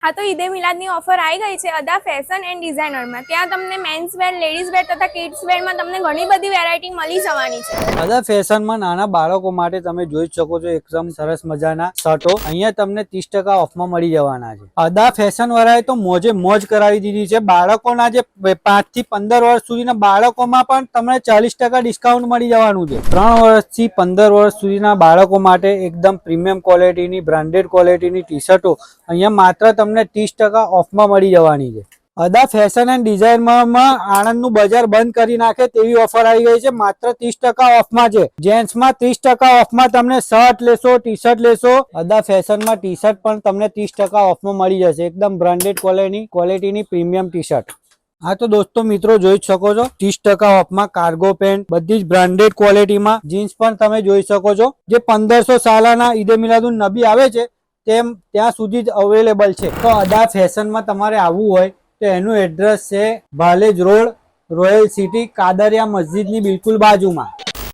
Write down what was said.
हाँ तो ईदे मिलादनी ऑफर आई गई है अदा फैशन एंड डिजाइनर में। ત્યાં તમને મેન્સ વેર, લેડીઝ વેર તથા કિડ્સ વેર માં તમને ઘણી બધી વેરાયટી મળી જવાની છે। અદા ફેશન માં નાના બાળકો માટે તમે જોઈ શકો છો એકદમ સરસ મજાના શર્ટો અહીંયા તમને 30% ઓફ માં મળી જવાના છે। અદા ફેશન વાળાએ તો મોજે મોજ કરાવી દીધી છે। બાળકોના જે 5 થી 15 વર્ષ સુધીના બાળકોમાં પણ તમને 40% ડિસ્કાઉન્ટ મળી જવાનું છે। 3 વર્ષથી 15 વર્ષ સુધીના બાળકો માટે એકદમ પ્રીમિયમ ક્વોલિટીની બ્રાન્ડેડ ક્વોલિટીની ટી-શર્ટો અહીંયા માત્ર તમને 30% ઓફમાં મળી જવાની છે। અદા ફેશન એન્ડ ડિઝાઇનમાં આણંદનું બજાર બંધ કરી નાખે તેવી ઓફર આવી ગઈ છે। માત્ર 30% ઓફમાં છે। જેન્ટ્સમાં 30% ઓફમાં તમને શર્ટ લેશો, ટી શર્ટ લેશો। અદા ફેશનમાં ટી શર્ટ પણ તમને 30% ઓફમાં મળી જશે। એકદમ બ્રાન્ડેડ ક્વોલિટીની પ્રીમિયમ ટી શર્ટ। હા તો દોસ્તો મિત્રો જોઈ શકો છો 30% ઓફમાં કાર્ગો પેન્ટ બધી જ બ્રાન્ડેડ ક્વોલિટીમાં જીન્સ પણ તમે જોઈ શકો છો જે 1500 સાલાના ઈદે મિલાદુન નબી આવે છે તેમ ત્યાં સુધી જ અવેલેબલ છે। તો અદા ફેશનમાં તમારે આવવું હોય તો એનું એડ્રેસ છે Bhalej road, royal city, Kadariya મસ્જિદની બિલકુલ બાજુમાં।